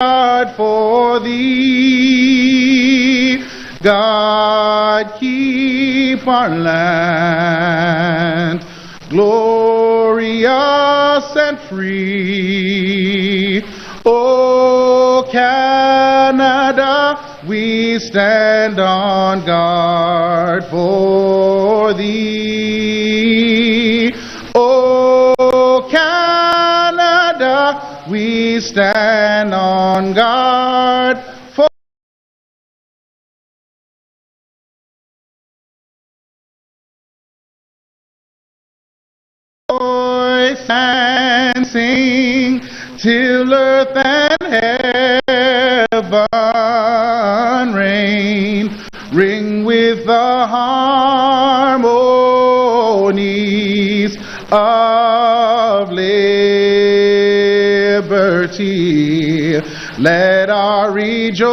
God for thee. God, keep our land glorious and free. O Canada, we stand on guard for thee. O Canada, we stand on guard for voice and sing till earth and heaven ring with the harmonies of liberty. Let our rejoicing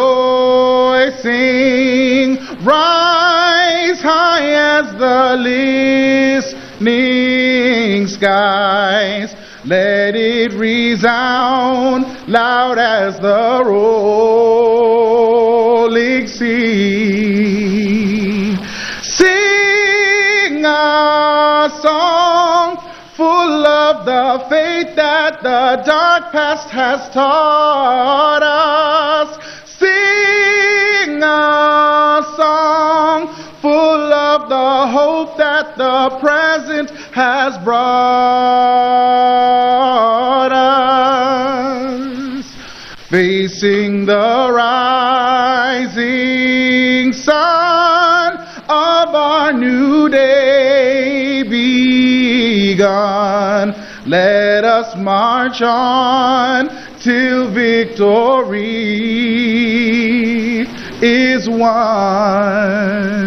rise high as the listening skies. Let it resound loud as the rolling sea. Sing a song full of the faith that the dark past has taught us. Sing a song full of the hope that the present has brought us. Facing the rising sun of our new day begun, let us march on till victory is won.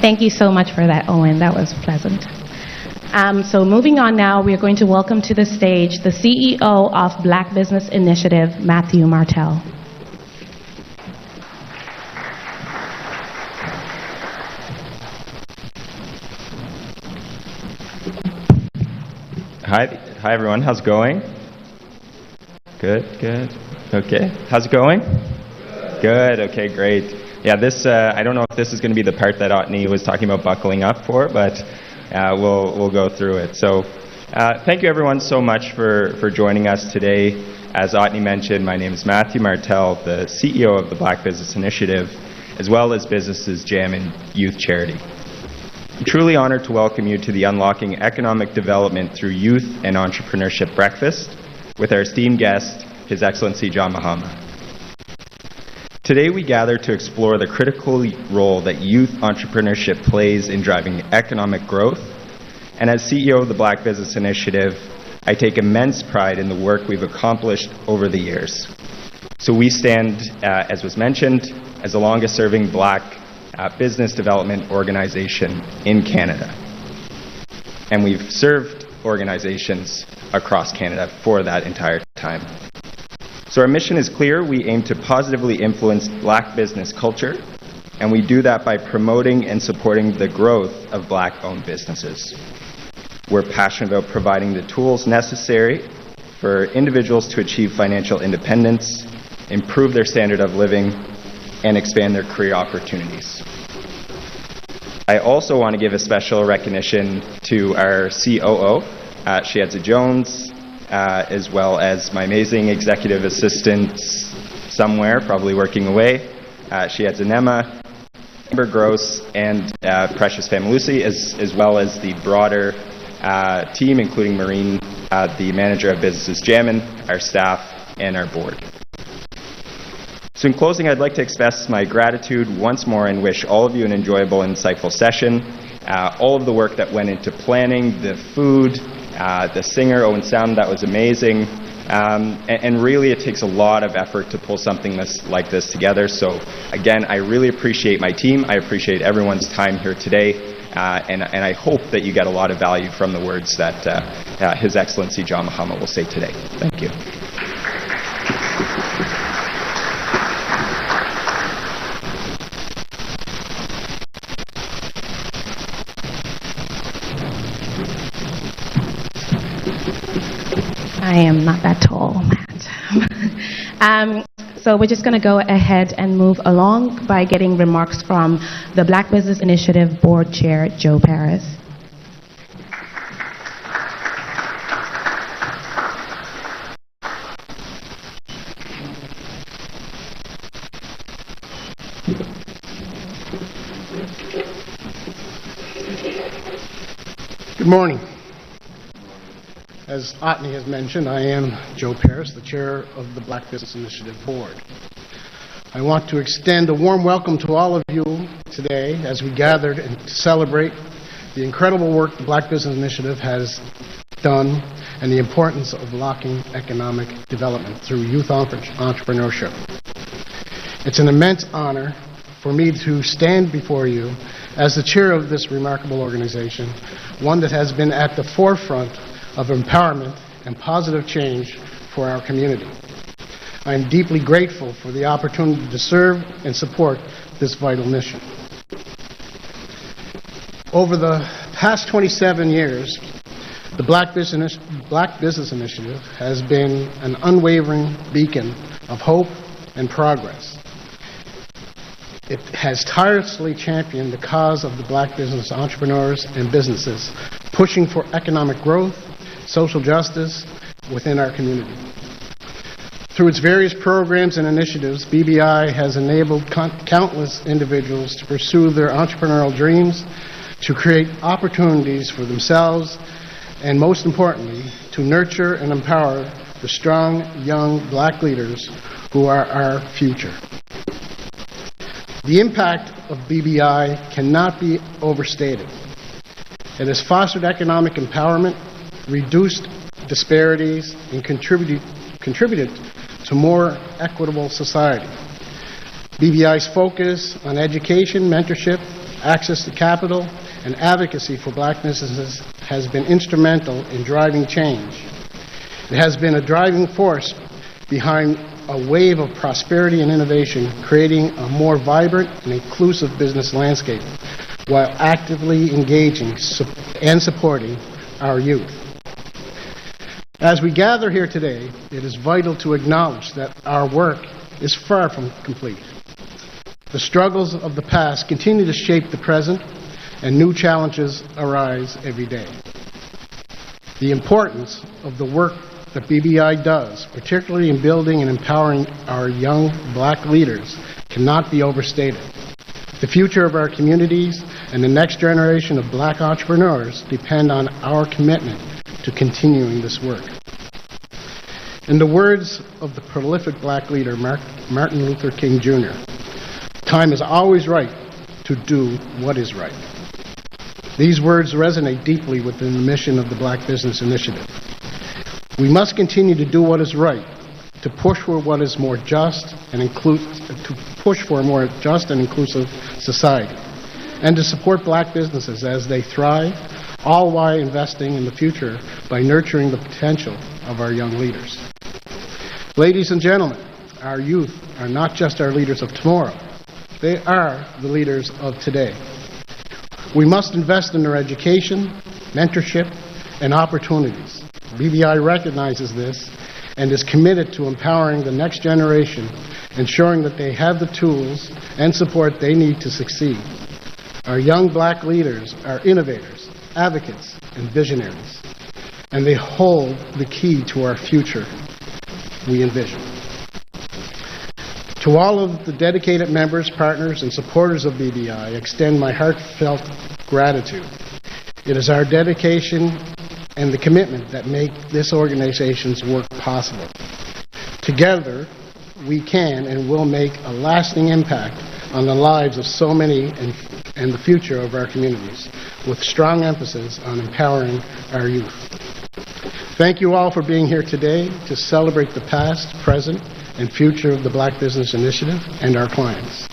Thank you so much for that, Owen. That was pleasant. So moving on now, we are going to welcome to the stage the CEO of Black Business Initiative, Matthew Martell. Hi everyone, how's it going? Good. Okay, how's it going? Good, okay, great. Yeah, this, I don't know if this is going to be the part that Otney was talking about buckling up for, but we'll go through it. So thank you everyone so much for joining us today. As Otney mentioned, my name is Matthew Martell, the CEO of the Black Business Initiative, as well as Businesses Jam and Youth Charity. I'm truly honored to welcome you to the Unlocking Economic Development Through Youth and Entrepreneurship Breakfast with our esteemed guest, His Excellency John Mahama. Today we gather to explore the critical role that youth entrepreneurship plays in driving economic growth. And as CEO of the Black Business Initiative, I take immense pride in the work we've accomplished over the years. So we stand, as was mentioned, as the longest serving Black business development organization in Canada. And we've served organizations across Canada for that entire time. So our mission is clear. We aim to positively influence Black business culture, and we do that by promoting and supporting the growth of Black-owned businesses. We're passionate about providing the tools necessary for individuals to achieve financial independence, improve their standard of living, and expand their career opportunities. I also want to give a special recognition to our COO, Shiadza Jones, as well as my amazing executive assistants somewhere, probably working away, Shiadza Nema, Amber Gross, and Precious Famalusi, as well as the broader team, including Maureen, the manager of Businesses Jammin', our staff, and our board. So in closing, I'd like to express my gratitude once more and wish all of you an enjoyable and insightful session. All of the work that went into planning, the food, the singer, Owen Sound, that was amazing. And really it takes a lot of effort to pull something like this together. So again, I really appreciate my team. I appreciate everyone's time here today. And I hope that you get a lot of value from the words that His Excellency John Mahama will say today. Thank you. I am not that tall, Matt. So we're just going to go ahead and move along by getting remarks from the Black Business Initiative Board Chair, Joe Paris. Good morning. As Otney has mentioned, I am Joe Paris, the chair of the Black Business Initiative Board. I want to extend a warm welcome to all of you today as we gathered to celebrate the incredible work the Black Business Initiative has done and the importance of unlocking economic development through youth entrepreneurship. It's an immense honor for me to stand before you as the chair of this remarkable organization, one that has been at the forefront of empowerment and positive change for our community. I am deeply grateful for the opportunity to serve and support this vital mission. Over the past 27 years, the Black Business Initiative has been an unwavering beacon of hope and progress. It has tirelessly championed the cause of the black business entrepreneurs and businesses, pushing for economic growth, social justice within our community. Through its various programs and initiatives, BBI has enabled countless individuals to pursue their entrepreneurial dreams, to create opportunities for themselves, and most importantly, to nurture and empower the strong, young black leaders who are our future. The impact of BBI cannot be overstated. It has fostered economic empowerment, reduced disparities, and contributed to more equitable society. BBI's focus on education, mentorship, access to capital, and advocacy for black businesses has been instrumental in driving change. It has been a driving force behind a wave of prosperity and innovation, creating a more vibrant and inclusive business landscape while actively engaging and supporting our youth. As we gather here today, it is vital to acknowledge that our work is far from complete. The struggles of the past continue to shape the present, and new challenges arise every day. The importance of the work that BBI does, particularly in building and empowering our young black leaders, cannot be overstated. The future of our communities and the next generation of black entrepreneurs depend on our commitment to continuing this work. In the words of the prolific black leader Martin Luther King Jr., time is always right to do what is right. These words resonate deeply within the mission of the Black Business Initiative. We must continue to do what is right, to push for what is more just and for a more just and inclusive society, and to support black businesses as they thrive, all while investing in the future by nurturing the potential of our young leaders. Ladies and gentlemen, our youth are not just our leaders of tomorrow. They are the leaders of today. We must invest in their education, mentorship, and opportunities. BBI recognizes this and is committed to empowering the next generation, ensuring that they have the tools and support they need to succeed. Our young black leaders are innovators, advocates, and visionaries, and they hold the key to our future we envision. To all of the dedicated members, partners, and supporters of BBI, I extend my heartfelt gratitude. It is our dedication and the commitment that make this organization's work possible. Together, we can and will make a lasting impact on the lives of so many and the future of our communities, with strong emphasis on empowering our youth. Thank you all for being here today to celebrate the past, present, and future of the Black Business Initiative and our clients.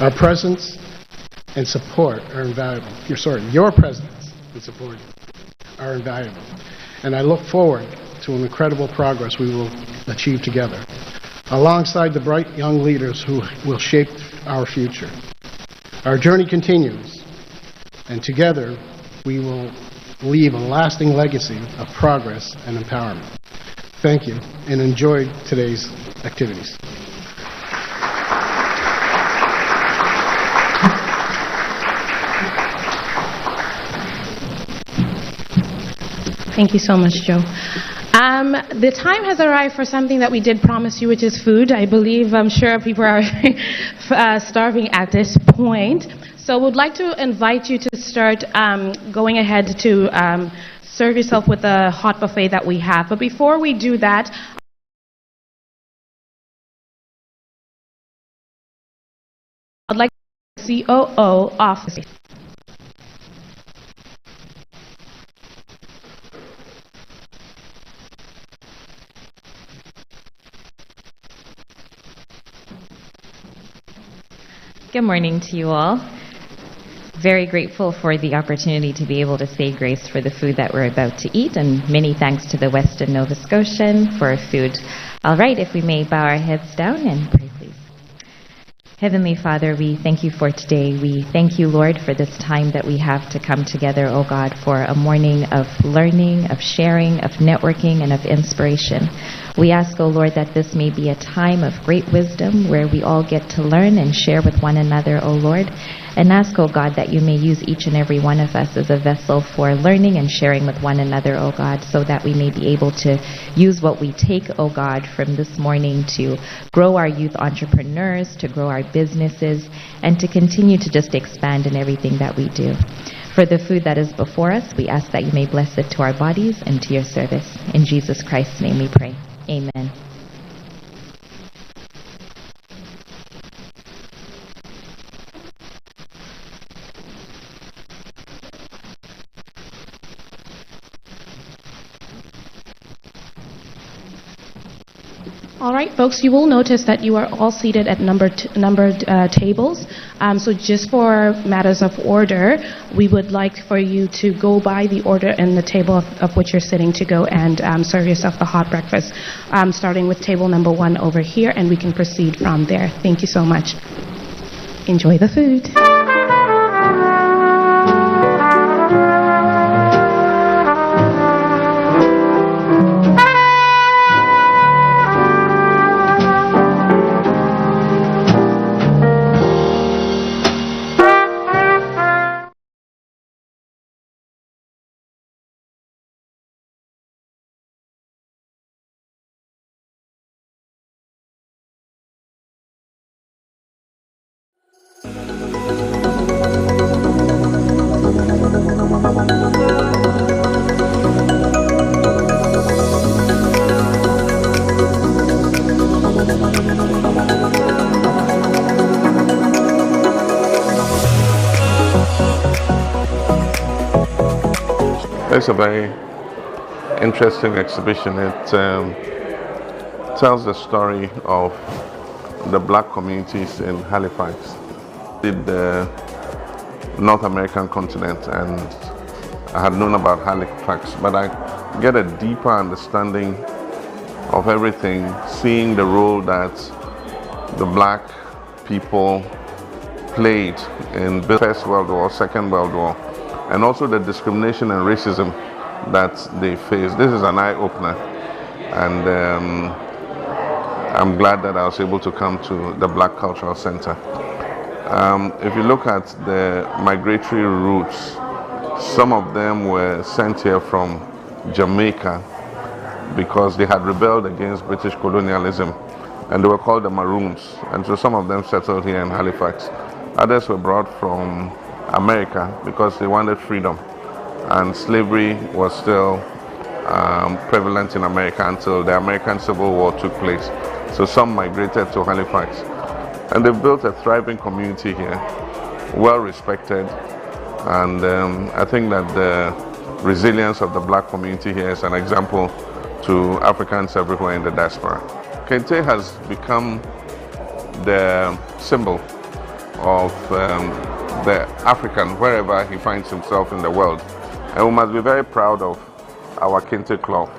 Our presence and support are invaluable. Your presence and support are invaluable. And I look forward to an incredible progress we will achieve together, alongside the bright young leaders who will shape our future. Our journey continues, and together we will leave a lasting legacy of progress and empowerment. Thank you, and enjoy today's activities. Thank you so much, Joe. The time has arrived for something that we did promise you, which is food. I'm sure people are starving at this point. So we'd like to invite you to start going ahead to serve yourself with the hot buffet that we have. But before we do that, I'd like the COO office. Good morning to you all. Very grateful for the opportunity to be able to say grace for the food that we're about to eat, and many thanks to the Weston Nova Scotian for food. All right, if we may bow our heads down and pray, please. Heavenly Father, we thank you for today. We thank you, Lord, for this time that we have to come together, oh God, for a morning of learning, of sharing, of networking, and of inspiration. We ask, O Lord, that this may be a time of great wisdom where we all get to learn and share with one another, O Lord. And ask, O God, that you may use each and every one of us as a vessel for learning and sharing with one another, O God, so that we may be able to use what we take, O God, from this morning to grow our youth entrepreneurs, to grow our businesses, and to continue to just expand in everything that we do. For the food that is before us, we ask that you may bless it to our bodies and to your service. In Jesus Christ's name we pray. Amen. All right, folks, you will notice that you are all seated at numbered tables. So just for matters of order, we would like for you to go by the order in the table of which you're sitting to go and serve yourself the hot breakfast, starting with table number 1 over here, and we can proceed from there. Thank you so much. Enjoy the food. It's a very interesting exhibition. It tells the story of the black communities in Halifax, the North American continent, and I had known about Halifax, but I get a deeper understanding of everything, seeing the role that the black people played in the First World War, Second World War, and also the discrimination and racism that they face. This is an eye-opener, and I'm glad that I was able to come to the Black Cultural Center. If you look at the migratory routes, some of them were sent here from Jamaica because they had rebelled against British colonialism, and they were called the Maroons, and so some of them settled here in Halifax. Others were brought from America because they wanted freedom, and slavery was still prevalent in America until the American Civil War took place. So some migrated to Halifax, and they've built a thriving community here, well respected, and I think that the resilience of the black community here is an example to Africans everywhere in the diaspora. Kente has become the symbol of the African wherever he finds himself in the world, and we must be very proud of our Kente cloth.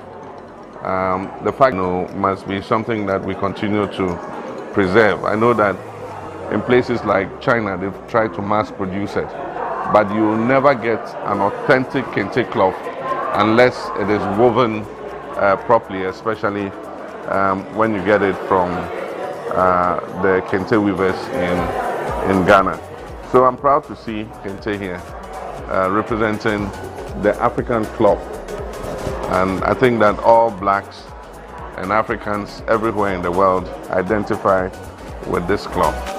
The fact must be something that we continue to preserve. I know that in places like China they've tried to mass produce it, but you will never get an authentic Kente cloth unless it is woven properly, especially when you get it from the Kente weavers in Ghana. So I'm proud to see Kente here representing the African cloth, and I think that all blacks and Africans everywhere in the world identify with this cloth.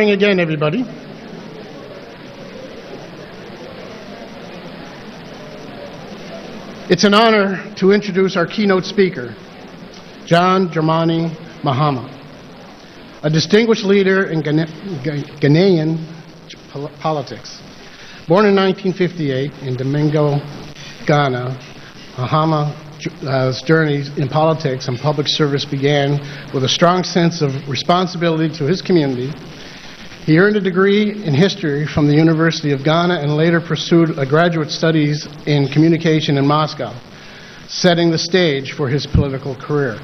morning again, everybody. It's an honor to introduce our keynote speaker, John Dramani Mahama, a distinguished leader in Ghanaian politics. Born in 1958 in Domingo, Ghana, Mahama's journey in politics and public service began with a strong sense of responsibility to his community. He earned a degree in history from the University of Ghana and later pursued a graduate studies in communication in Moscow, setting the stage for his political career.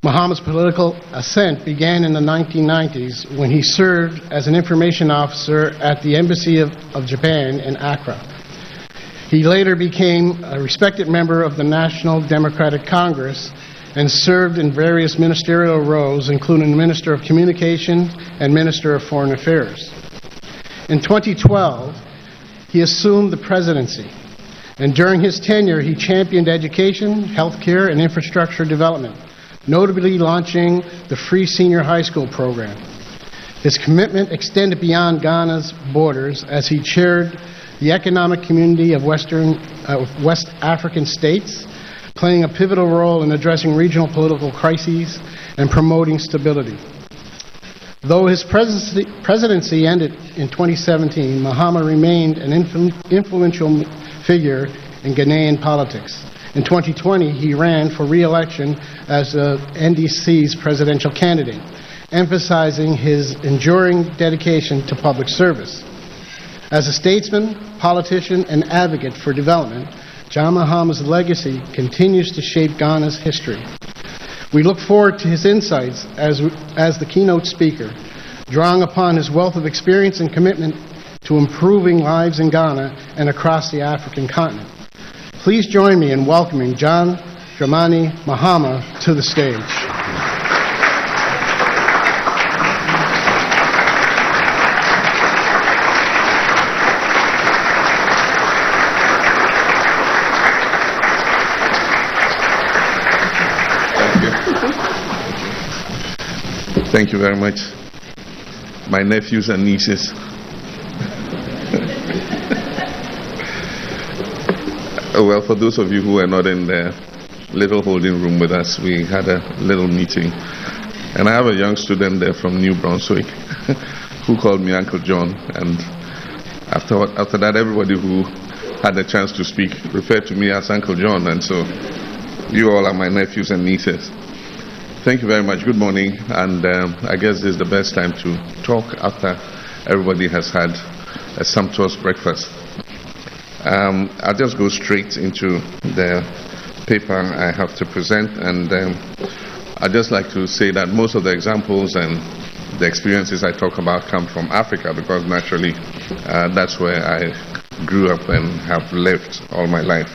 Mahama's political ascent began in the 1990s when he served as an information officer at the Embassy of Japan in Accra. He later became a respected member of the National Democratic Congress and served in various ministerial roles, including Minister of Communication and Minister of Foreign Affairs. In 2012, he assumed the presidency, and during his tenure, he championed education, healthcare, and infrastructure development, notably launching the free senior high school program. His commitment extended beyond Ghana's borders as he chaired the Economic Community of West African states, playing a pivotal role in addressing regional political crises and promoting stability. Though his presidency ended in 2017, Mahama remained an influential figure in Ghanaian politics. In 2020, he ran for re-election as the NDC's presidential candidate, emphasizing his enduring dedication to public service. As a statesman, politician, and advocate for development, John Mahama's legacy continues to shape Ghana's history. We look forward to his insights as the keynote speaker, drawing upon his wealth of experience and commitment to improving lives in Ghana and across the African continent. Please join me in welcoming John Dramani Mahama to the stage. Thank you very much, my nephews and nieces. Well, for those of you who are not in the little holding room with us, we had a little meeting. And I have a young student there from New Brunswick who called me Uncle John. And after that, everybody who had the chance to speak referred to me as Uncle John. And so you all are my nephews and nieces. Thank you very much. Good morning. And I guess this is the best time to talk after everybody has had a sumptuous breakfast. I'll just go straight into the paper I have to present. And I'd just like to say that most of the examples and the experiences I talk about come from Africa because naturally that's where I grew up and have lived all my life.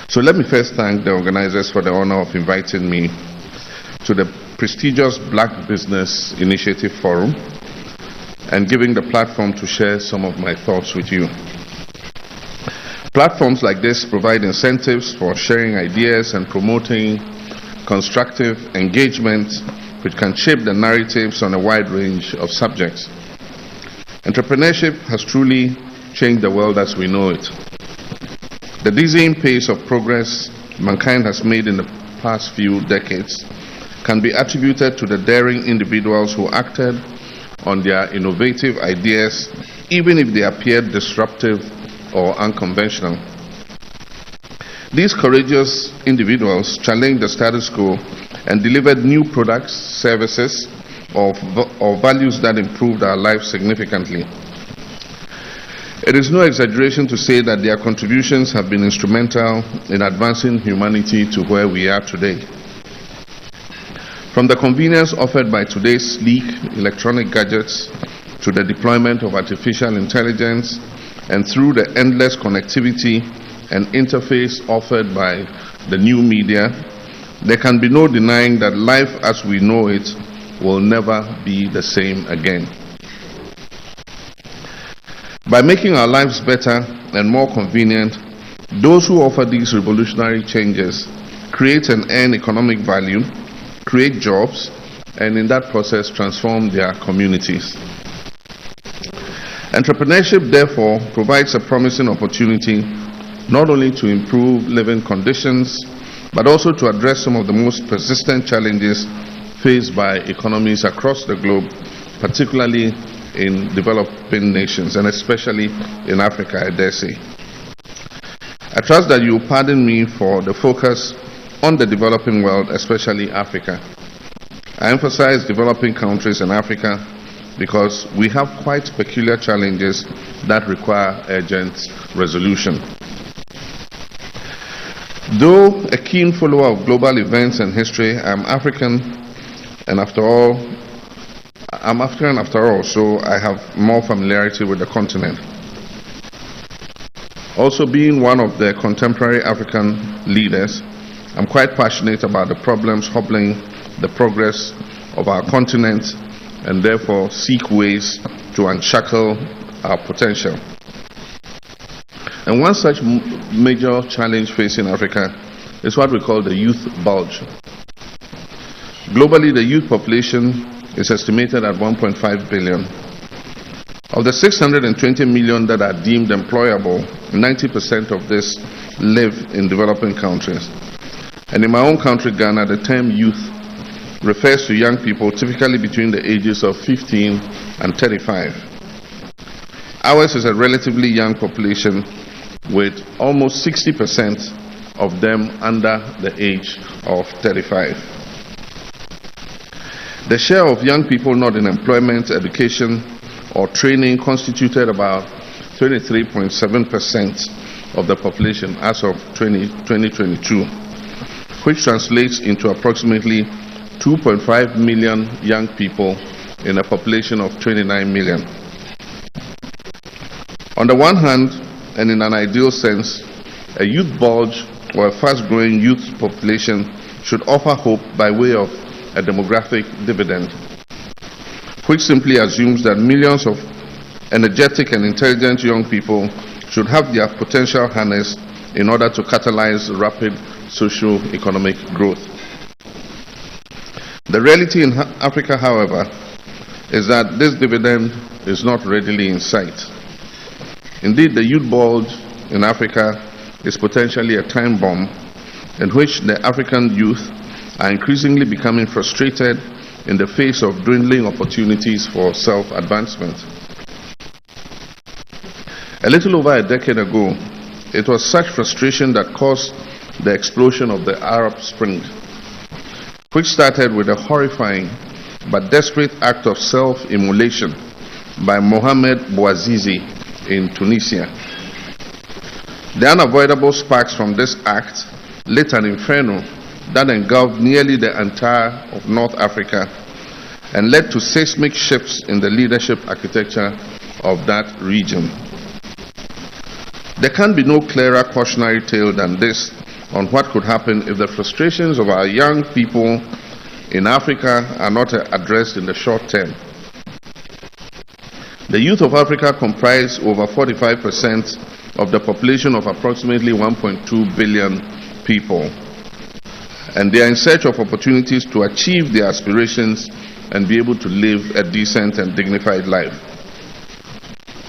So let me first thank the organizers for the honor of inviting me to the prestigious Black Business Initiative Forum and giving the platform to share some of my thoughts with you. Platforms like this provide incentives for sharing ideas and promoting constructive engagement which can shape the narratives on a wide range of subjects. Entrepreneurship has truly changed the world as we know it. The dizzying pace of progress mankind has made in the past few decades can be attributed to the daring individuals who acted on their innovative ideas, even if they appeared disruptive or unconventional. These courageous individuals challenged the status quo and delivered new products, services, or values that improved our lives significantly. It is no exaggeration to say that their contributions have been instrumental in advancing humanity to where we are today. From the convenience offered by today's sleek electronic gadgets to the deployment of artificial intelligence and through the endless connectivity and interface offered by the new media, there can be no denying that life as we know it will never be the same again. By making our lives better and more convenient, those who offer these revolutionary changes create and earn economic value, create jobs, and in that process transform their communities. Entrepreneurship, therefore, provides a promising opportunity not only to improve living conditions, but also to address some of the most persistent challenges faced by economies across the globe, particularly in developing nations, and especially in Africa, I dare say. I trust that you will pardon me for the focus on the developing world, especially Africa. I emphasize developing countries in Africa because we have quite peculiar challenges that require urgent resolution. Though a keen follower of global events and history, I'm African after all, so I have more familiarity with the continent. Also, being one of the contemporary African leaders, I'm quite passionate about the problems hobbling the progress of our continent and therefore seek ways to unshackle our potential. And one such major challenge facing Africa is what we call the youth bulge. Globally, the youth population is estimated at 1.5 billion. Of the 620 million that are deemed employable, 90% of this live in developing countries. And in my own country, Ghana, the term youth refers to young people typically between the ages of 15 and 35. Ours is a relatively young population with almost 60% of them under the age of 35. The share of young people not in employment, education, or training constituted about 23.7% of the population as of 2022, which translates into approximately 2.5 million young people in a population of 29 million. On the one hand, and in an ideal sense, a youth bulge or a fast-growing youth population should offer hope by way of a demographic dividend, which simply assumes that millions of energetic and intelligent young people should have their potential harnessed in order to catalyze rapid socio-economic growth. The reality in Africa, however, is that this dividend is not readily in sight. Indeed, the youth bulge in Africa is potentially a time bomb in which the African youth are increasingly becoming frustrated in the face of dwindling opportunities for self-advancement. A little over a decade ago, it was such frustration that caused the explosion of the Arab Spring, which started with a horrifying but desperate act of self-immolation by Mohamed Bouazizi in Tunisia. The unavoidable sparks from this act lit an inferno that engulfed nearly the entire of North Africa and led to seismic shifts in the leadership architecture of that region. There can be no clearer cautionary tale than this on what could happen if the frustrations of our young people in Africa are not addressed in the short term. The youth of Africa comprise over 45% of the population of approximately 1.2 billion people, and they are in search of opportunities to achieve their aspirations and be able to live a decent and dignified life.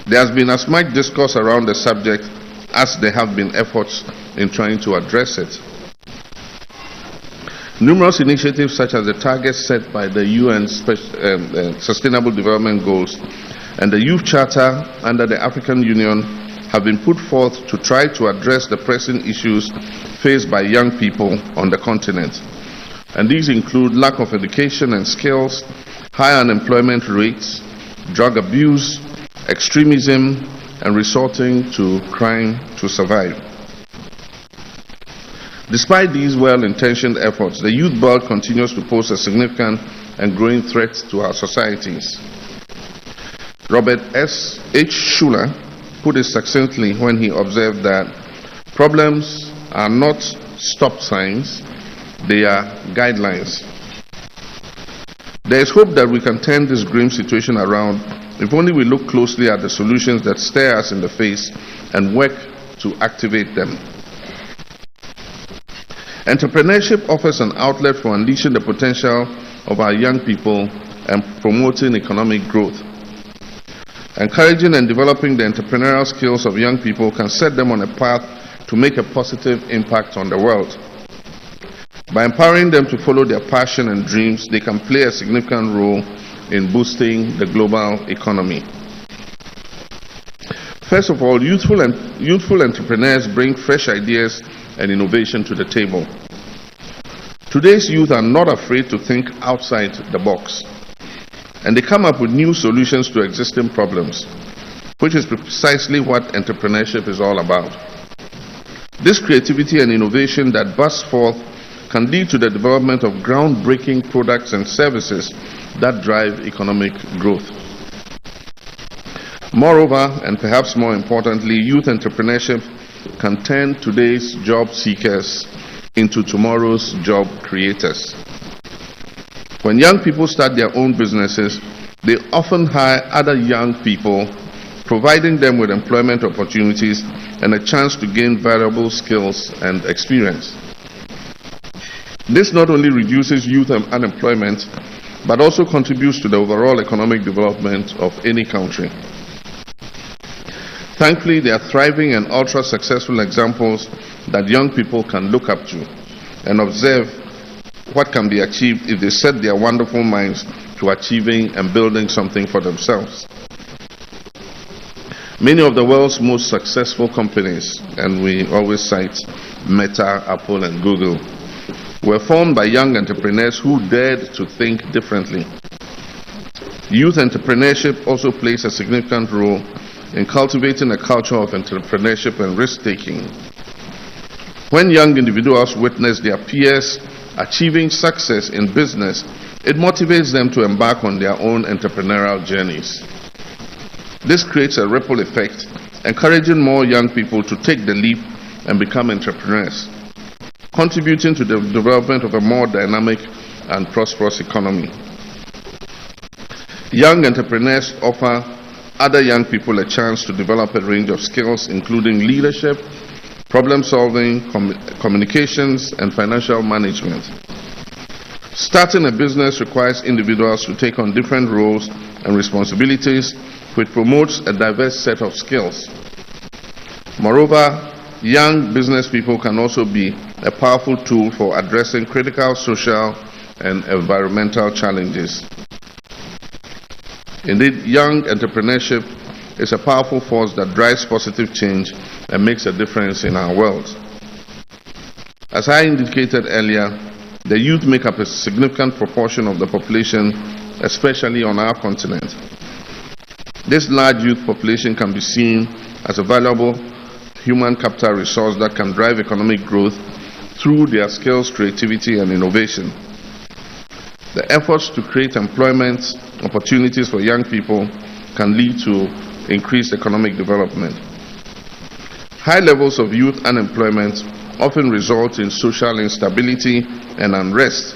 There has been as much discourse around the subject as there have been efforts in trying to address it. Numerous initiatives such as the targets set by the UN Sustainable Development Goals and the Youth Charter under the African Union have been put forth to try to address the pressing issues faced by young people on the continent. And these include lack of education and skills, high unemployment rates, drug abuse, extremism, and resorting to crime to survive. Despite these well-intentioned efforts, the youth bulge continues to pose a significant and growing threat to our societies. Robert H. Schuller put it succinctly when he observed that problems are not stop signs, they are guidelines. There is hope that we can turn this grim situation around if only we look closely at the solutions that stare us in the face and work to activate them. Entrepreneurship offers an outlet for unleashing the potential of our young people and promoting economic growth. Encouraging and developing the entrepreneurial skills of young people can set them on a path to make a positive impact on the world. By empowering them to follow their passion and dreams, they can play a significant role in boosting the global economy. First of all, youthful entrepreneurs bring fresh ideas and innovation to the table. Today's youth are not afraid to think outside the box, and they come up with new solutions to existing problems, which is precisely what entrepreneurship is all about. This creativity and innovation that bursts forth can lead to the development of groundbreaking products and services that drive economic growth. Moreover, and perhaps more importantly, youth entrepreneurship can turn today's job seekers into tomorrow's job creators. When young people start their own businesses, they often hire other young people, providing them with employment opportunities and a chance to gain valuable skills and experience. This not only reduces youth unemployment, but also contributes to the overall economic development of any country. Thankfully, there are thriving and ultra-successful examples that young people can look up to and observe what can be achieved if they set their wonderful minds to achieving and building something for themselves. Many of the world's most successful companies, and we always cite Meta, Apple, and Google, were formed by young entrepreneurs who dared to think differently. Youth entrepreneurship also plays a significant role in cultivating a culture of entrepreneurship and risk-taking. When young individuals witness their peers achieving success in business, it motivates them to embark on their own entrepreneurial journeys. This creates a ripple effect, encouraging more young people to take the leap and become entrepreneurs, contributing to the development of a more dynamic and prosperous economy. Young entrepreneurs offer other young people a chance to develop a range of skills, including leadership, problem solving, communications, and financial management. Starting a business requires individuals to take on different roles and responsibilities, which promotes a diverse set of skills. Moreover, young business people can also be a powerful tool for addressing critical social and environmental challenges. Indeed, young entrepreneurship is a powerful force that drives positive change and makes a difference in our world. As I indicated earlier, the youth make up a significant proportion of the population, especially on our continent. This large youth population can be seen as a valuable human capital resource that can drive economic growth through their skills, creativity, and innovation. The efforts to create employment opportunities for young people can lead to increased economic development. High levels of youth unemployment often result in social instability and unrest,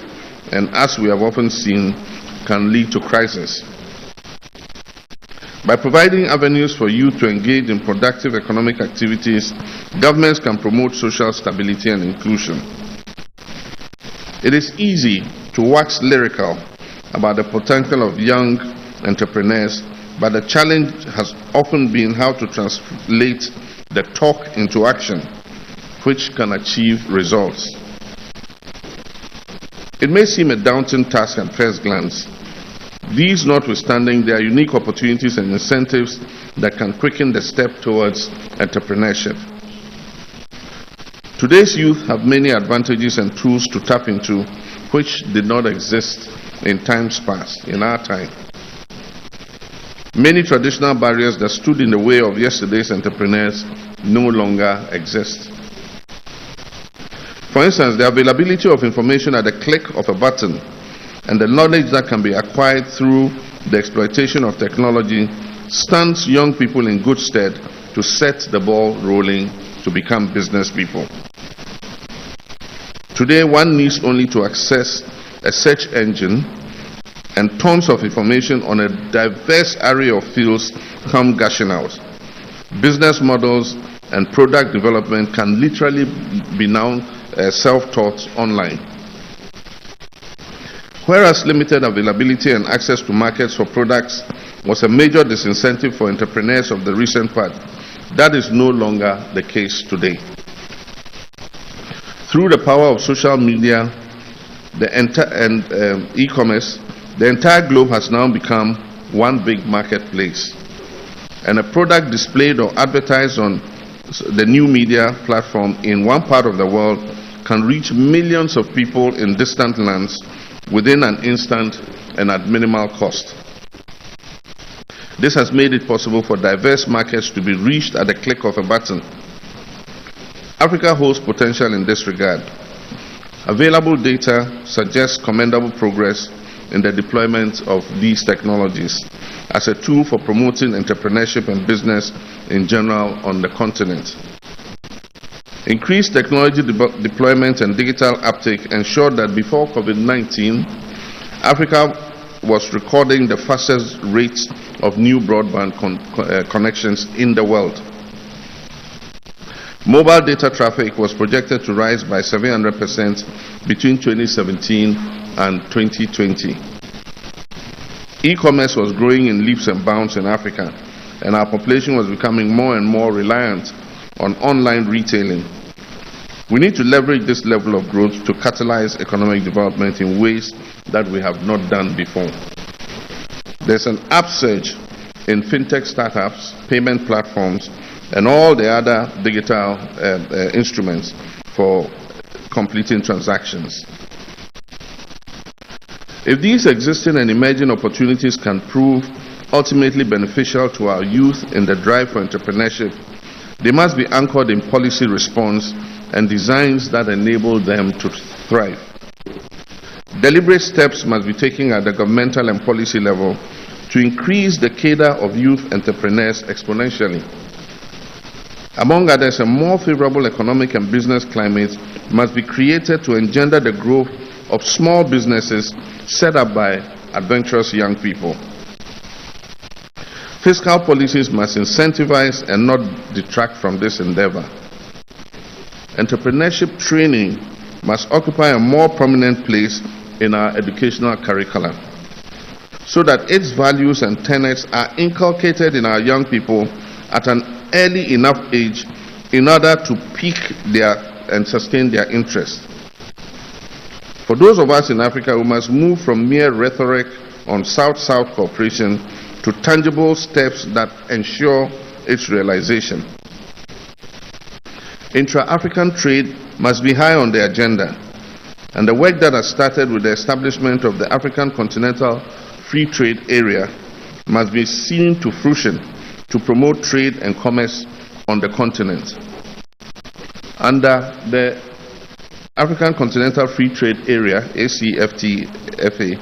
and as we have often seen, can lead to crisis. By providing avenues for youth to engage in productive economic activities, governments can promote social stability and inclusion. It is easy to wax lyrical about the potential of young entrepreneurs, but the challenge has often been how to translate the talk into action, which can achieve results. It may seem a daunting task at first glance. These notwithstanding, there are unique opportunities and incentives that can quicken the step towards entrepreneurship. Today's youth have many advantages and tools to tap into, which did not exist in times past, in our time. Many traditional barriers that stood in the way of yesterday's entrepreneurs no longer exist. For instance, the availability of information at the click of a button and the knowledge that can be acquired through the exploitation of technology stands young people in good stead to set the ball rolling to become business people. Today, one needs only to access a search engine and tons of information on a diverse array of fields come gushing out. Business models and product development can literally be now self-taught online. Whereas limited availability and access to markets for products was a major disincentive for entrepreneurs of the recent past, that is no longer the case today. Through the power of social media and e-commerce, the entire globe has now become one big marketplace. And a product displayed or advertised on the new media platform in one part of the world can reach millions of people in distant lands within an instant and at minimal cost. This has made it possible for diverse markets to be reached at the click of a button. Africa holds potential in this regard. Available data suggests commendable progress in the deployment of these technologies as a tool for promoting entrepreneurship and business in general on the continent. Increased technology deployment and digital uptake ensured that before COVID-19, Africa was recording the fastest rates of new broadband connections in the world. Mobile data traffic was projected to rise by 700% between 2017 and 2020. E-commerce was growing in leaps and bounds in Africa, and our population was becoming more and more reliant on online retailing. We need to leverage this level of growth to catalyze economic development in ways that we have not done before. There's an upsurge in fintech startups, payment platforms, and all the other digital instruments for completing transactions. If these existing and emerging opportunities can prove ultimately beneficial to our youth in the drive for entrepreneurship, they must be anchored in policy response and designs that enable them to thrive. Deliberate steps must be taken at the governmental and policy level to increase the cadre of youth entrepreneurs exponentially. Among others, a more favorable economic and business climate must be created to engender the growth of small businesses set up by adventurous young people. Fiscal policies must incentivize and not detract from this endeavor. Entrepreneurship training must occupy a more prominent place in our educational curricula, so that its values and tenets are inculcated in our young people at an early enough age in order to pique their and sustain their interest. For those of us in Africa, we must move from mere rhetoric on South-South cooperation to tangible steps that ensure its realization. Intra-African trade must be high on the agenda, and the work that has started with the establishment of the African Continental Free Trade Area must be seen to fruition to promote trade and commerce on the continent. Under the African Continental Free Trade Area, ACFTA,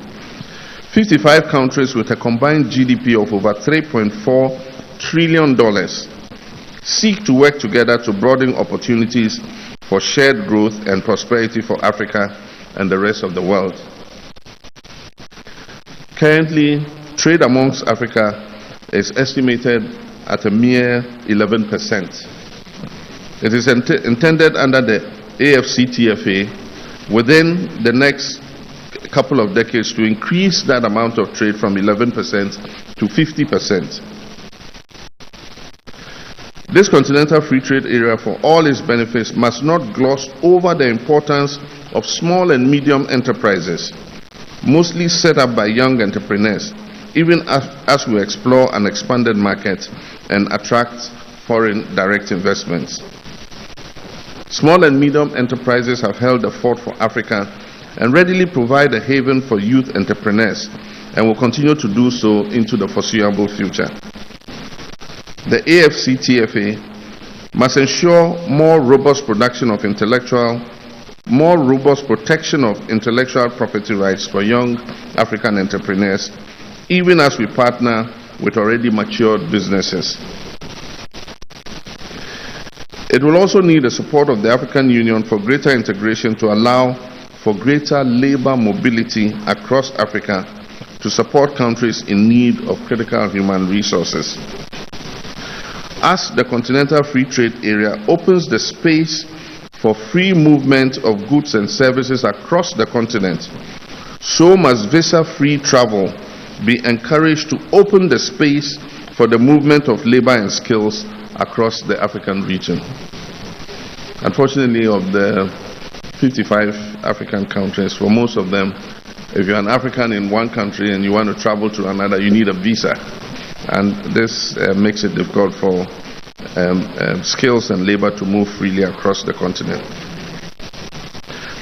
55 countries with a combined GDP of over $3.4 trillion seek to work together to broaden opportunities for shared growth and prosperity for Africa and the rest of the world. Currently, trade amongst Africa is estimated at a mere 11%. It is intended under the AFCTFA within the next couple of decades to increase that amount of trade from 11% to 50%. This continental free trade area, for all its benefits, must not gloss over the importance of small and medium enterprises, mostly set up by young entrepreneurs, even as we explore an expanded market and attract foreign direct investments. Small and medium enterprises have held the fort for Africa and readily provide a haven for youth entrepreneurs, and will continue to do so into the foreseeable future. The AFCTFA must ensure more robust protection of intellectual property rights for young African entrepreneurs, even as we partner with already matured businesses. It will also need the support of the African Union for greater integration to allow for greater labor mobility across Africa to support countries in need of critical human resources. As the Continental Free Trade Area opens the space for free movement of goods and services across the continent, so must visa-free travel be encouraged to open the space for the movement of labor and skills across the African region. Unfortunately, of the 55 African countries, for most of them, if you're an African in one country and you want to travel to another, you need a visa. And this makes it difficult for skills and labor to move freely across the continent.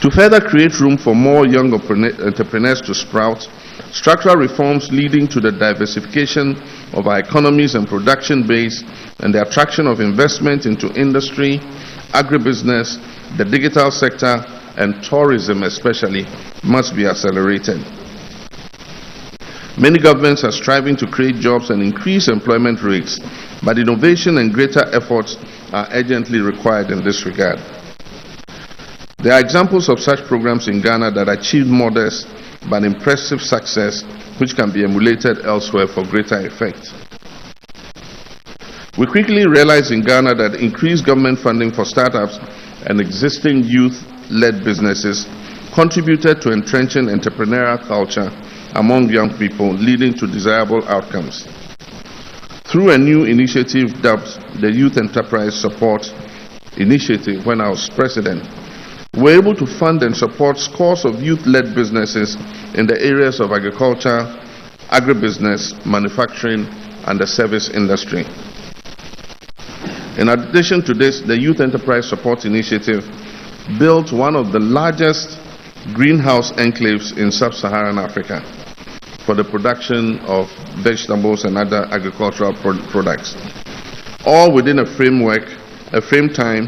To further create room for more young entrepreneurs to sprout, structural reforms leading to the diversification of our economies and production base and the attraction of investment into industry, agribusiness, the digital sector, and tourism especially, must be accelerated. Many governments are striving to create jobs and increase employment rates, but innovation and greater efforts are urgently required in this regard. There are examples of such programs in Ghana that achieved modest but impressive success, which can be emulated elsewhere for greater effect. We quickly realized in Ghana that increased government funding for startups and existing youth-led businesses contributed to entrenching entrepreneurial culture among young people, leading to desirable outcomes. Through a new initiative dubbed the Youth Enterprise Support Initiative, when I was president, we were able to fund and support scores of youth-led businesses in the areas of agriculture, agribusiness, manufacturing, and the service industry. In addition to this, the Youth Enterprise Support Initiative built one of the largest greenhouse enclaves in sub-Saharan Africa for the production of vegetables and other agricultural products, all within a frame time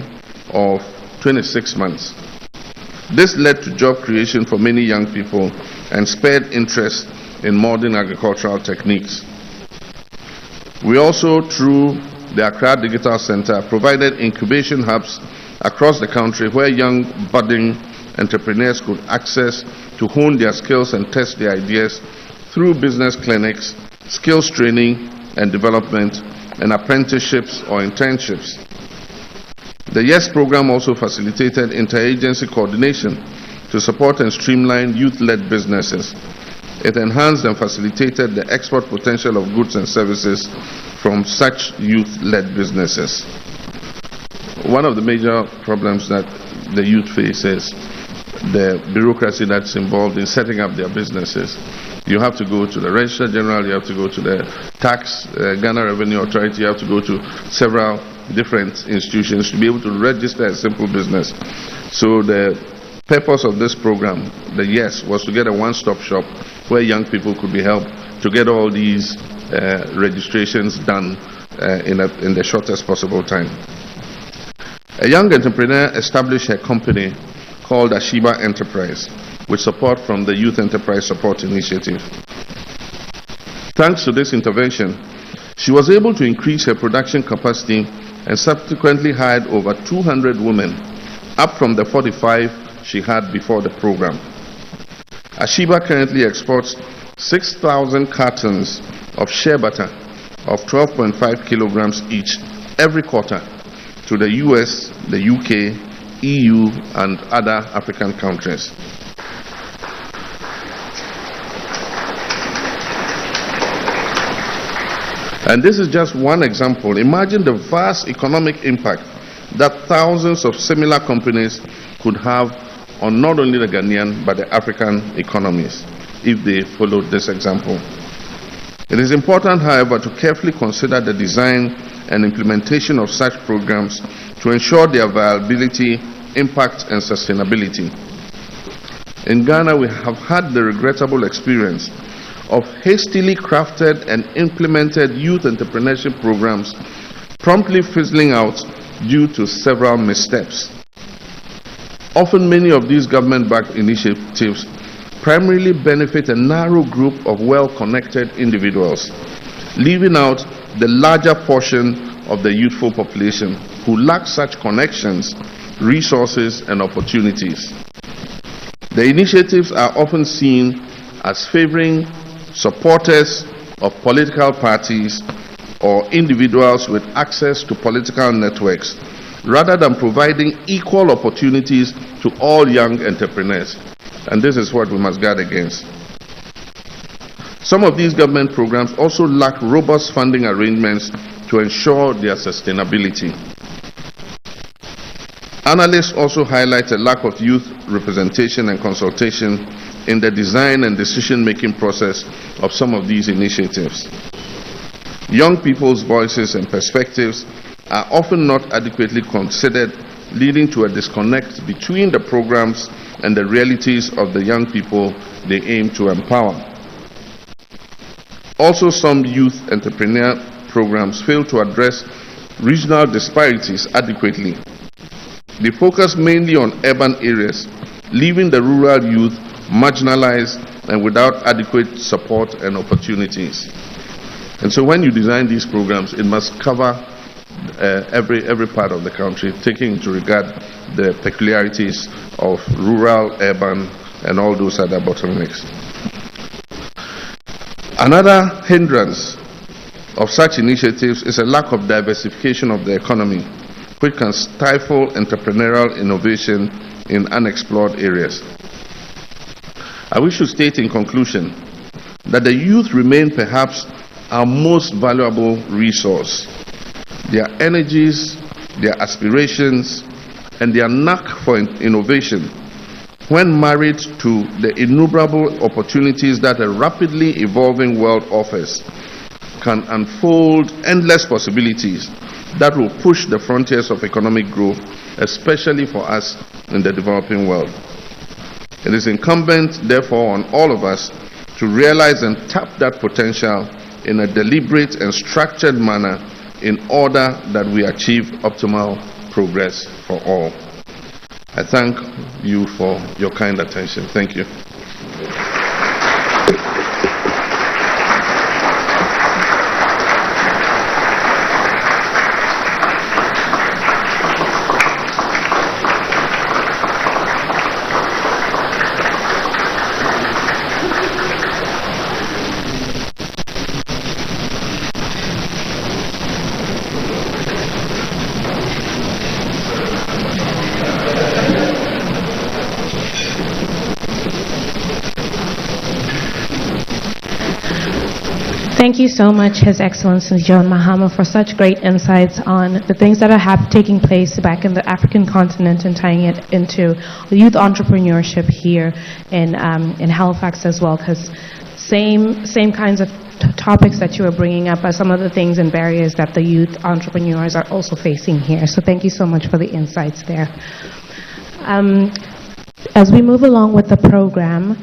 of 26 months. This led to job creation for many young people and spurred interest in modern agricultural techniques. We also, through the Accra Digital Center, provided incubation hubs across the country where young budding entrepreneurs could access to hone their skills and test their ideas through business clinics, skills training and development, and apprenticeships or internships. The YES program also facilitated interagency coordination to support and streamline youth-led businesses. It enhanced and facilitated the export potential of goods and services from such youth-led businesses. One of the major problems that the youth face is the bureaucracy that's involved in setting up their businesses. You have to go to the Registrar General, you have to go to the Tax, Ghana Revenue Authority, you have to go to several different institutions to be able to register a simple business. So the purpose of this program, the YES, was to get a one-stop shop where young people could be helped to get all these registrations done in the shortest possible time. A young entrepreneur established a company called Ashiba Enterprise with support from the Youth Enterprise Support Initiative. Thanks to this intervention, she was able to increase her production capacity and subsequently hired over 200 women, up from the 45 she had before the program. Ashiba currently exports 6,000 cartons of shea butter of 12.5 kilograms each every quarter to the US, the UK, EU, and other African countries. And this is just one example. Imagine the vast economic impact that thousands of similar companies could have on not only the Ghanaian but the African economies if they followed this example. It is important, however, to carefully consider the design and implementation of such programs to ensure their viability, impact, and sustainability. In Ghana, we have had the regrettable experience of hastily crafted and implemented youth entrepreneurship programs promptly fizzling out due to several missteps. Often many of these government-backed initiatives primarily benefit a narrow group of well-connected individuals, leaving out the larger portion of the youthful population who lack such connections, resources, and opportunities. The initiatives are often seen as favoring supporters of political parties or individuals with access to political networks, rather than providing equal opportunities to all young entrepreneurs. And this is what we must guard against. Some of these government programs also lack robust funding arrangements to ensure their sustainability. Analysts also highlight a lack of youth representation and consultation in the design and decision-making process of some of these initiatives. Young people's voices and perspectives are often not adequately considered, leading to a disconnect between the programs and the realities of the young people they aim to empower. Also, some youth entrepreneur programs fail to address regional disparities adequately. They focus mainly on urban areas, leaving the rural youth marginalized and without adequate support and opportunities. And so when you design these programs, it must cover every part of the country, taking into regard the peculiarities of rural, urban, and all those other bottlenecks. Another hindrance of such initiatives is a lack of diversification of the economy, which can stifle entrepreneurial innovation in unexplored areas. I wish to state in conclusion that the youth remain perhaps our most valuable resource. Their energies, their aspirations, and their knack for innovation, when married to the innumerable opportunities that a rapidly evolving world offers, can unfold endless possibilities that will push the frontiers of economic growth, especially for us in the developing world. It is incumbent, therefore, on all of us to realize and tap that potential in a deliberate and structured manner in order that we achieve optimal progress for all. I thank you for your kind attention. Thank you. Thank you so much, His Excellency John Mahama, for such great insights on the things that are taking place back in the African continent and tying it into youth entrepreneurship here in Halifax as well, because same kinds of topics that you are bringing up are some of the things and barriers that the youth entrepreneurs are also facing here. So thank you so much for the insights there. As we move along with the program,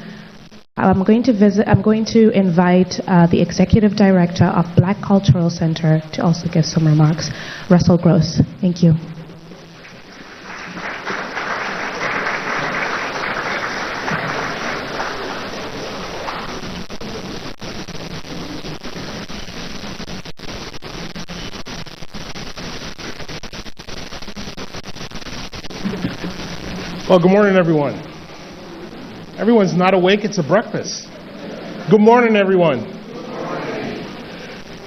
I'm going to invite the Executive Director of Black Cultural Center to also give some remarks, Russell Gross. Thank you. Well, good morning, everyone. Everyone's not awake, it's a breakfast. Good morning, everyone.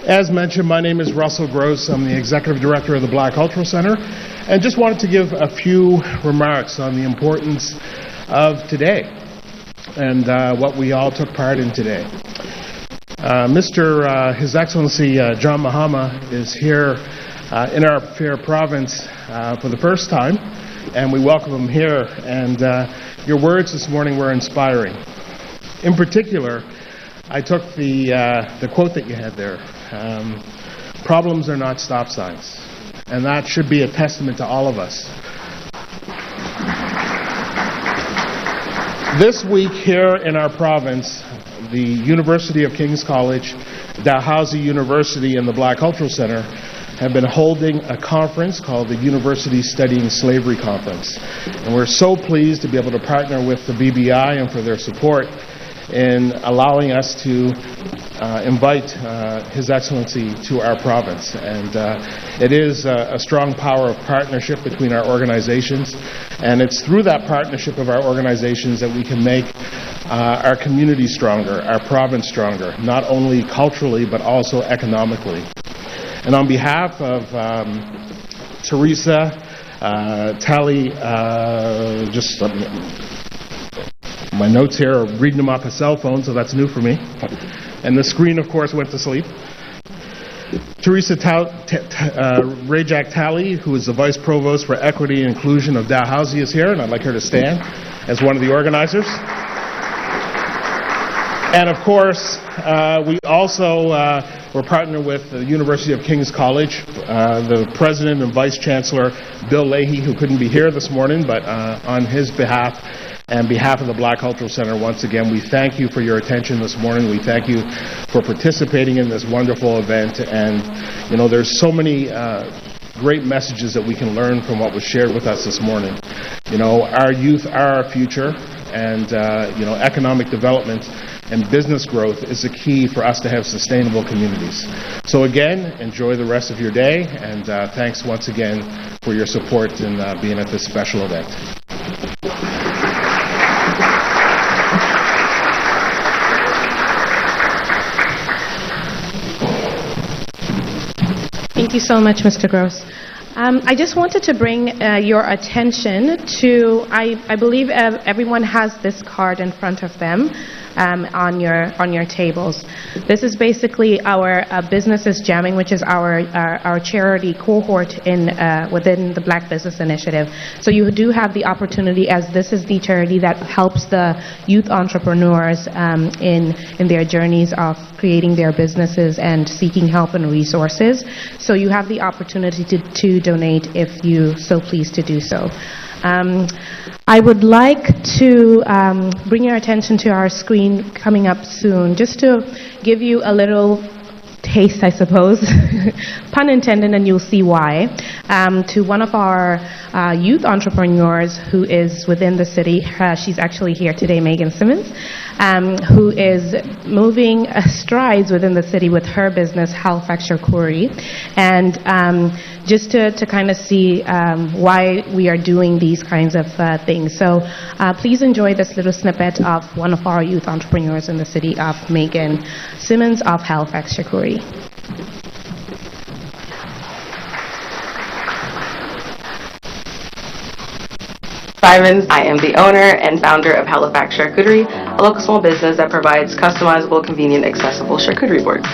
As mentioned, my name is Russell Gross. I'm the Executive Director of the Black Cultural Center, and just wanted to give a few remarks on the importance of today and what we all took part in today. His Excellency John Mahama is here in our fair province for the first time, and we welcome him here, and your words this morning were inspiring. In particular, I took the quote that you had there, problems are not stop signs, and that should be a testament to all of us. This week here in our province, the University of King's College, Dalhousie University, and the Black Cultural Center have been holding a conference called the University Studying Slavery Conference. And we're so pleased to be able to partner with the BBI and for their support in allowing us to invite His Excellency to our province. And it is a strong power of partnership between our organizations. And it's through that partnership of our organizations that we can make our community stronger, our province stronger, not only culturally but also economically. And on behalf of Teresa, Tally, my notes here are reading them off a cell phone, so that's new for me. And the screen, of course, went to sleep. Teresa Rajak Talley, who is the Vice Provost for Equity and Inclusion of Dalhousie, is here, and I'd like her to stand as one of the organizers. And of course, we also were partnered with the University of King's College, the President and Vice Chancellor, Bill Leahy, who couldn't be here this morning, but on his behalf and behalf of the Black Cultural Center, once again, we thank you for your attention this morning. We thank you for participating in this wonderful event. And, you know, there's so many great messages that we can learn from what was shared with us this morning. You know, our youth are our future, and, you know, economic development and business growth is the key for us to have sustainable communities. So again, enjoy the rest of your day, and thanks once again for your support in being at this special event. Thank you so much, Mr. Gross. I just wanted to bring your attention to, I believe everyone has this card in front of them on your tables. This is basically our Businesses Jamming, which is our charity cohort within the Black Business Initiative. So you do have the opportunity, as this is the charity that helps the youth entrepreneurs in their journeys of creating their businesses and seeking help and resources. So you have the opportunity to donate if you so please to do so. I would like to bring your attention to our screen coming up soon, just to give you a little taste, I suppose, pun intended, and you'll see why, to one of our youth entrepreneurs who is within the city. She's actually here today, Megan Simmons, who is moving strides within the city with her business, Halifax Charcuterie, and just to kind of see why we are doing these kinds of things. So please enjoy this little snippet of one of our youth entrepreneurs in the city, of Megan Simmons of Halifax Charcuterie. Simons. I am the owner and founder of Halifax Charcuterie, a local small business that provides customizable, convenient, accessible charcuterie boards.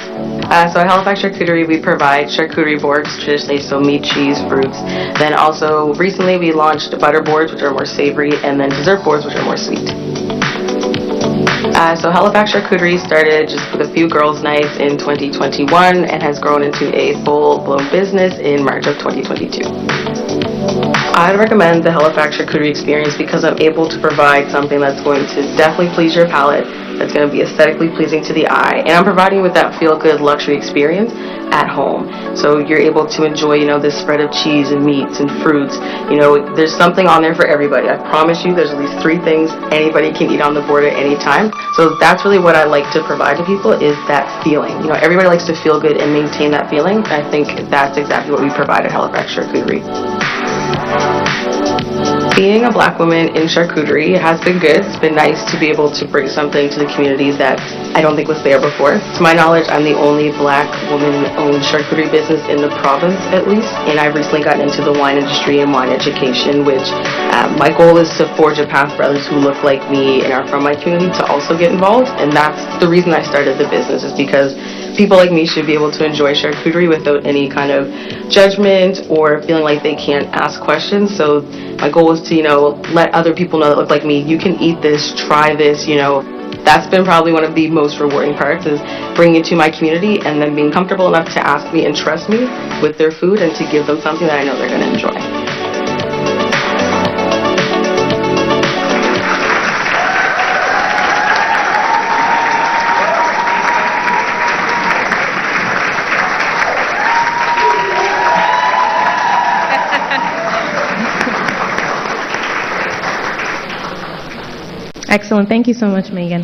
So at Halifax Charcuterie, we provide charcuterie boards, traditionally so meat, cheese, fruits. Then also recently we launched butter boards, which are more savory, and then dessert boards, which are more sweet. So Halifax Charcuterie started just with a few girls' nights in 2021 and has grown into a full-blown business in March of 2022. I'd recommend the Halifax Charcuterie experience because I'm able to provide something that's going to definitely please your palate, that's going to be aesthetically pleasing to the eye, and I'm providing you with that feel-good luxury experience at home. So you're able to enjoy, you know, this spread of cheese and meats and fruits. You know, there's something on there for everybody. I promise you there's at least 3 things anybody can eat on the board at any time. So that's really what I like to provide to people, is that feeling. You know, everybody likes to feel good and maintain that feeling. I think that's exactly what we provide at Halifax Charcuterie. Being a Black woman in charcuterie has been good. It's been nice to be able to bring something to the communities that I don't think was there before. To my knowledge, I'm the only Black woman-owned charcuterie business in the province, at least. And I've recently gotten into the wine industry and wine education, which my goal is to forge a path for others who look like me and are from my community to also get involved. And that's the reason I started the business, is because people like me should be able to enjoy charcuterie without any kind of judgment or feeling like they can't ask questions. So my goal is to, you know, let other people know that look like me, you can eat this, try this, you know. That's been probably one of the most rewarding parts, is bringing it to my community and then being comfortable enough to ask me and trust me with their food and to give them something that I know they're going to enjoy. Excellent. Thank you so much, Megan.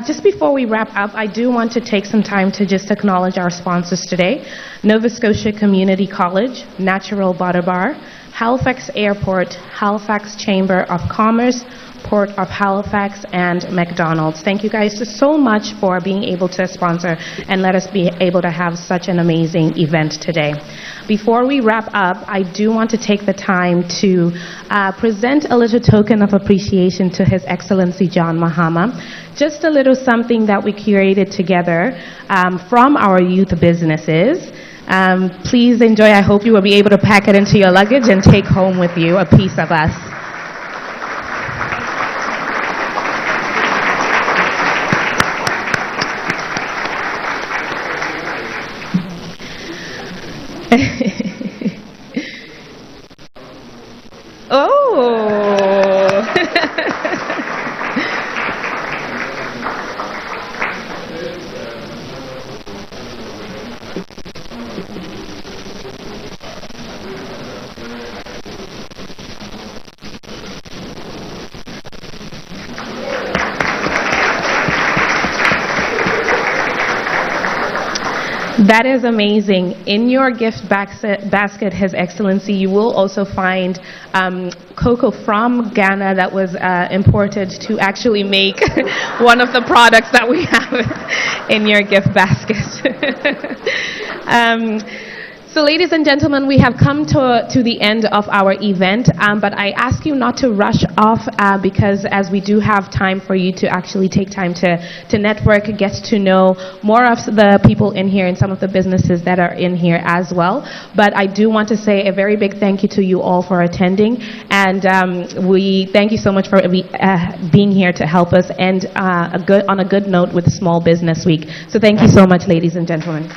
Just before we wrap up, I do want to take some time to just acknowledge our sponsors today: Nova Scotia Community College, Natural Butter Bar, Halifax Airport, Halifax Chamber of Commerce, Port of Halifax, and McDonald's. Thank you guys so much for being able to sponsor and let us be able to have such an amazing event today. Before we wrap up, I do want to take the time to present a little token of appreciation to His Excellency John Mahama. Just a little something that we curated together from our youth businesses. Please enjoy. I hope you will be able to pack it into your luggage and take home with you a piece of us. Oh! That is amazing. In your gift basket, His Excellency, you will also find cocoa from Ghana that was imported to actually make one of the products that we have in your gift basket. So ladies and gentlemen, we have come to the end of our event, but I ask you not to rush off because as we do have time for you to actually take time to network, get to know more of the people in here and some of the businesses that are in here as well. But I do want to say a very big thank you to you all for attending, and we thank you so much for being here to help us end on a good note with Small Business Week. So thank you so much, ladies and gentlemen.